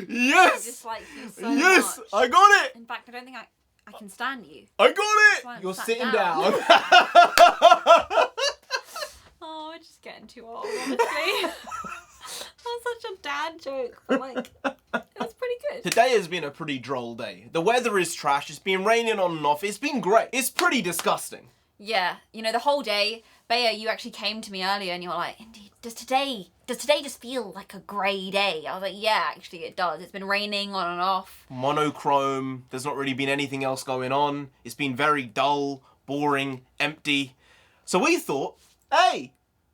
Yes! I dislike you so Yes! much. I got it! In fact, I don't think I can stand you. I got it! That's why I'm You're sat sitting down. down. Oh, we're just getting too old, honestly. That was such a dad joke, but like, it was pretty good. Today has been a pretty droll day. The weather is trash. It's been raining on and off. It's been great. It's pretty disgusting. Yeah, you know, the whole day, Bea, you actually came to me earlier and you were like, Indy, does today just feel like a grey day? I was like, yeah, actually it does. It's been raining on and off. Monochrome. There's not really been anything else going on. It's been very dull, boring, empty. So we thought, hey,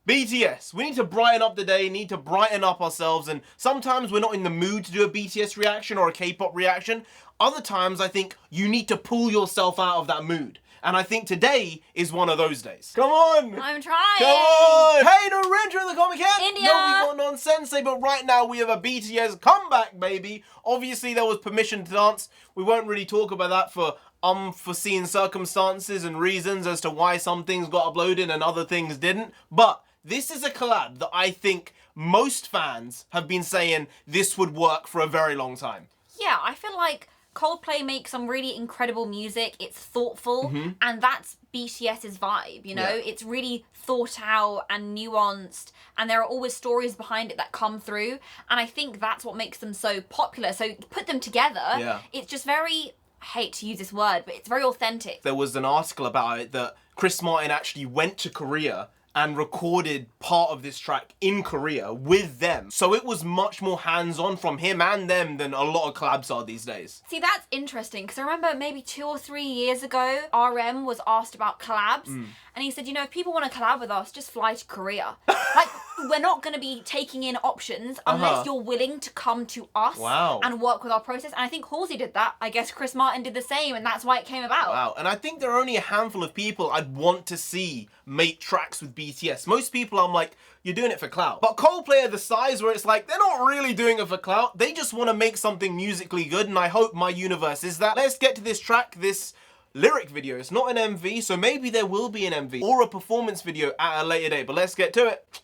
BTS, we need to brighten up the day, need to brighten up ourselves, and sometimes we're not in the mood to do a BTS reaction or a K-pop reaction. Other times I think you need to pull yourself out of that mood. And I think today is one of those days. Come on! I'm trying! Come on! Hey, NarendraTheComic here! India! No, we got nonsense, but right now we have a BTS comeback, baby. Obviously there was permission to dance. We won't really talk about that for unforeseen circumstances and reasons as to why some things got uploaded and other things didn't. But this is a collab that I think most fans have been saying this would work for a very long time. Yeah, I feel like Coldplay makes some really incredible music. It's thoughtful, and that's BTS's vibe, you know? Yeah. It's really thought out and nuanced, and there are always stories behind it that come through, and I think that's what makes them so popular. So put them together, it's just very, I hate to use this word, but it's very authentic. There was an article about it that Chris Martin actually went to Korea and recorded part of this track in Korea with them. So it was much more hands-on from him and them than a lot of collabs are these days. See, that's interesting, because I remember maybe 2 or 3 years ago, RM was asked about collabs, and he said, you know, if people want to collab with us, just fly to Korea. Like, we're not going to be taking in options unless you're willing to come to us and work with our process. And I think Halsey did that. I guess Chris Martin did the same, and that's why it came about. Wow, and I think there are only a handful of people I'd want to see make tracks with BTS. Most people I'm like, you're doing it for clout. But Coldplay are the size where it's like, they're not really doing it for clout. They just want to make something musically good, and I hope My Universe is that. Let's get to this track, this lyric video. It's not an MV, so maybe there will be an MV or a performance video at a later date. But let's get to it.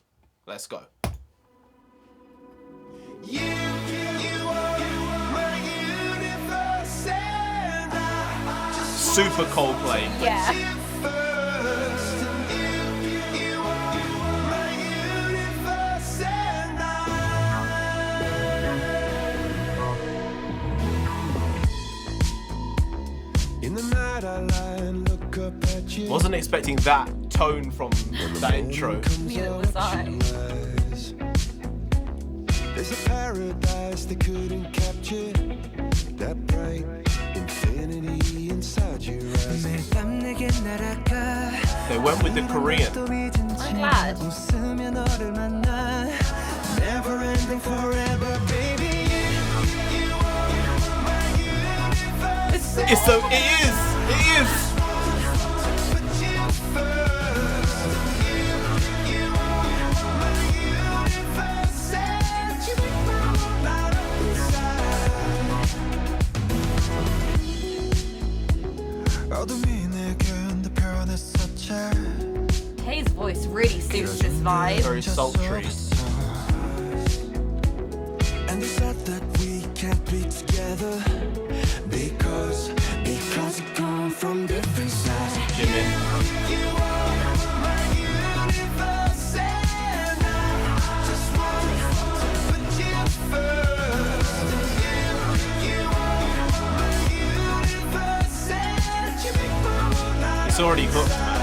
Let's go. Super Coldplay. Yeah. Wasn't expecting that tone from that intro. Neither was I. There's a paradise they couldn't capture, that bright infinity inside your eyes. They went with the Korean. I'm glad. Never ending forever, baby. It's so, it is. Hayes' voice really suits this vibe. Very sultry. And they said that we can't be together because we come from different sides. Jimin. You are my universe, and I just want to put you first. You are my universe, and you make my whole life. It's already hooked, man.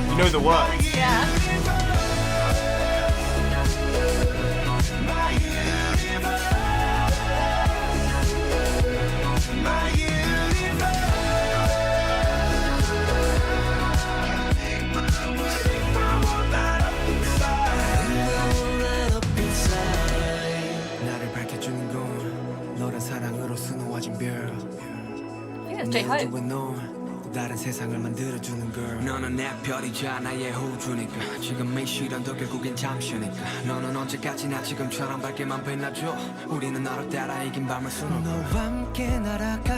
You know the words. Yeah. I think that's J-Hope. 다른 세상을 만들어주는 girl. 너는 내 별이자 나의 호주니까 지금 이 시련도 결국엔 잠시니까 너는 언제까지나 지금처럼 밝게만 빛나줘 우리는 너를 따라 이긴 밤을 수놓고 너와 함께 날아가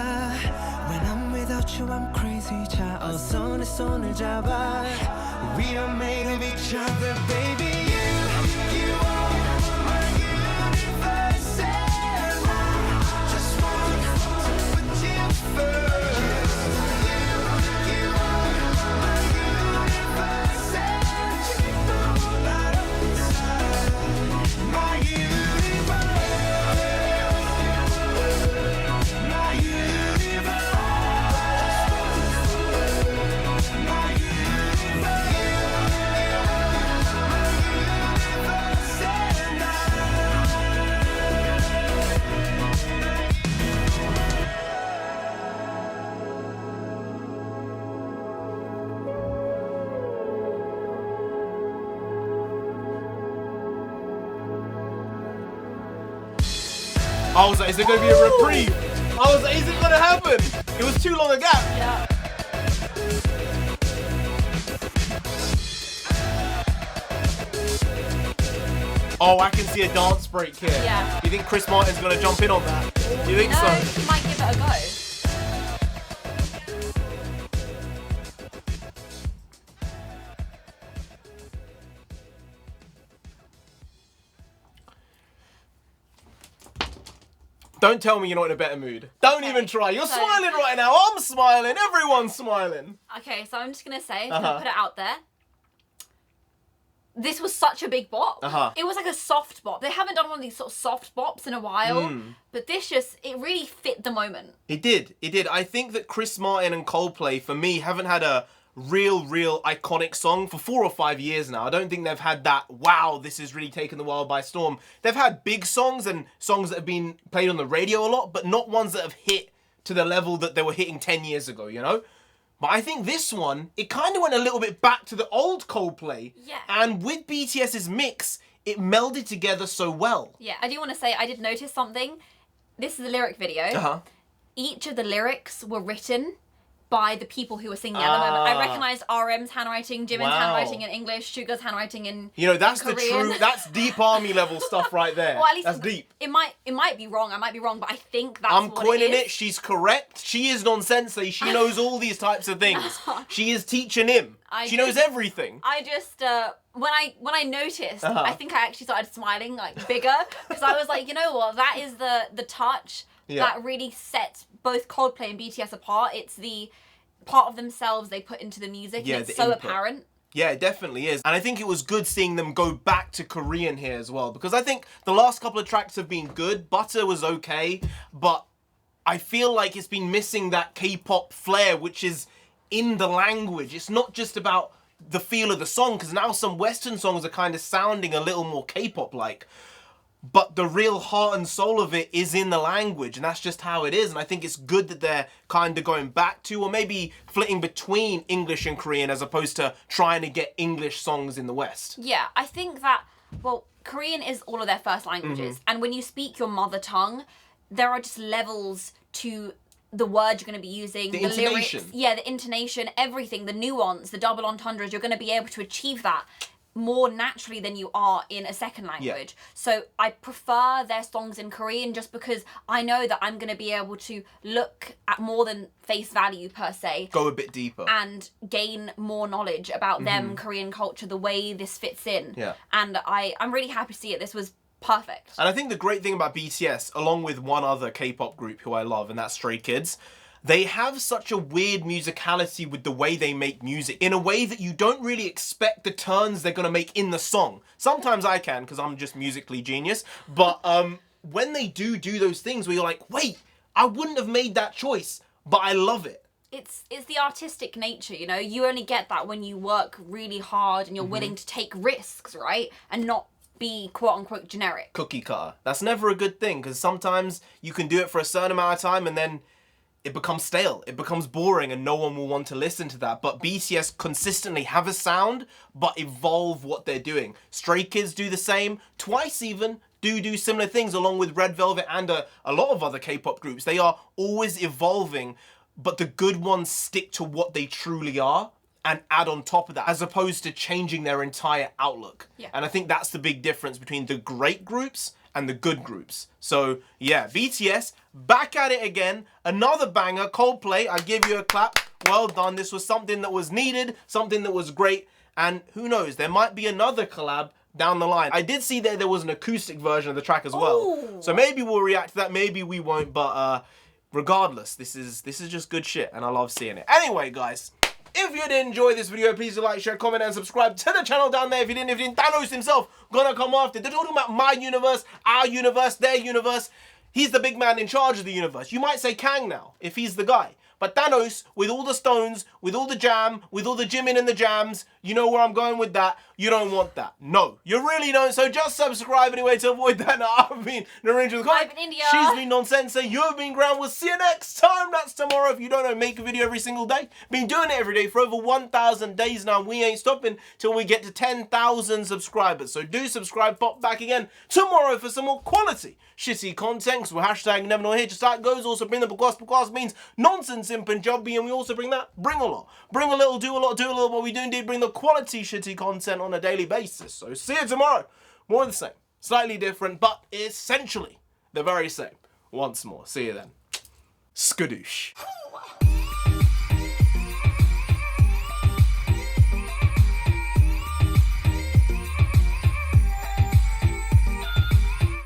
When I'm without you I'm crazy 자 어서 내 손을 잡아 We are made of each other baby You are my universe and I I was like, is it going to be a reprieve? I was like, is it going to happen? It was too long a gap. Yeah. Oh, I can see a dance break here. Yeah. You think Chris Martin's going to jump in on that? You think No, so? he might give it a go. Don't tell me you're not in a better mood. Don't Okay, even try. You're so- smiling right now. I'm smiling. Everyone's smiling. Okay, so I'm just gonna say, Uh-huh. gonna put it out there. This was such a big bop. Uh-huh. It was like a soft bop. They haven't done one of these sort of soft bops in a while, but this it really fit the moment. It did. It did. I think that Chris Martin and Coldplay, for me, haven't had a real iconic song for 4 or 5 years now. I don't think they've had that, wow, this has really taken the world by storm. They've had big songs and songs that have been played on the radio a lot, but not ones that have hit to the level that they were hitting 10 years ago, you know? But I think this one, it kind of went a little bit back to the old Coldplay. Yeah. And with BTS's mix, it melded together so well. Yeah, I do want to say I did notice something. This is a lyric video. Uh-huh. Each of the lyrics were written by the people who were singing at the moment. I recognised RM's handwriting, Jimin's Wow. handwriting in English, Suga's handwriting in You know, that's in the Korean. true, that's deep army level stuff right there. Well, at least That's deep. It might be wrong. I might be wrong, but I think that's I'm what coining it it. is. She's correct. She is non-sensei. She knows all these types of things. She is teaching him. She knows everything. I just when I noticed, Uh-huh. I think I actually started smiling like bigger because I was like, you know what? That is the touch that really sets both Coldplay and BTS apart. It's the part of themselves they put into the music. Yeah, and it's the so input. apparent. Yeah, it definitely is. And I think it was good seeing them go back to Korean here as well, because I think the last couple of tracks have been good. Butter was okay, but I feel like it's been missing that K-pop flair, which is in the language. It's not just about the feel of the song, because now some Western songs are kind of sounding a little more K-pop-like. But the real heart and soul of it is in the language, and that's just how it is. And I think it's good that they're kind of going back to, or maybe flitting between English and Korean, as opposed to trying to get English songs in the West. Yeah, I think that, well, Korean is all of their first languages. And when you speak your mother tongue, there are just levels to the words you're going to be using, The lyrics, intonation. yeah, the intonation, everything, the nuance, the double entendres, you're going to be able to achieve that more naturally than you are in a second language. So I prefer their songs in Korean just because I know that I'm going to be able to look at more than face value per se. Go a bit deeper. And gain more knowledge about them, Korean culture, the way this fits in. Yeah. And I'm really happy to see it. This was perfect. And I think the great thing about BTS, along with one other K-pop group who I love, and that's Stray Kids, they have such a weird musicality with the way they make music, in a way that you don't really expect the turns they're going to make in the song. Sometimes I can, because I'm just musically genius, but when they do those things where you're like, wait, I wouldn't have made that choice, but I love it. It's the artistic nature, you know? You only get that when you work really hard and you're willing to take risks, right? And not be quote-unquote generic. Cookie cutter. That's never a good thing, because sometimes you can do it for a certain amount of time and then it becomes stale, it becomes boring, and no one will want to listen to that. But BTS consistently have a sound, but evolve what they're doing. Stray Kids do the same. Twice even do similar things, along with Red Velvet and a lot of other K-pop groups. They are always evolving, but the good ones stick to what they truly are and add on top of that, as opposed to changing their entire outlook. Yeah. And I think that's the big difference between the great groups and the good groups. So yeah, BTS, back at it again. Another banger, Coldplay, I give you a clap. Well done. This was something that was needed, something that was great. And who knows, there might be another collab down the line. I did see that there was an acoustic version of the track as well. Ooh. So maybe we'll react to that, maybe we won't, but regardless, this is just good shit and I love seeing it. Anyway, guys, if you did enjoy this video, please do like, share, comment, and subscribe to the channel down there. If you didn't, Thanos himself gonna come after. They're talking about my universe, our universe, their universe. He's the big man in charge of the universe. You might say Kang now, if he's the guy. But Thanos, with all the stones, with all the jam, with all the jimming and the jams, you know where I'm going with that. You don't want that. No, you really don't. So just subscribe anyway to avoid that. Now, I've been NarendraTheComic. I've been India. She's been Nonsense. You've been Ground. We'll see you next time. That's tomorrow. If you don't know, make a video every single day. Been doing it every day for over 1,000 days now. We ain't stopping till we get to 10,000 subscribers. So do subscribe. Pop back again tomorrow for some more quality shitty content. Because we're hashtag never know here. Just how it goes. Also bring the because means nonsense in Punjabi. And we also bring that. Bring a lot. Bring a little, do a lot, do a little. But we do indeed bring the quality shitty content on a daily basis. So see you tomorrow. More of the same. Slightly different, but essentially the very same. Once more. See you then. Skadoosh.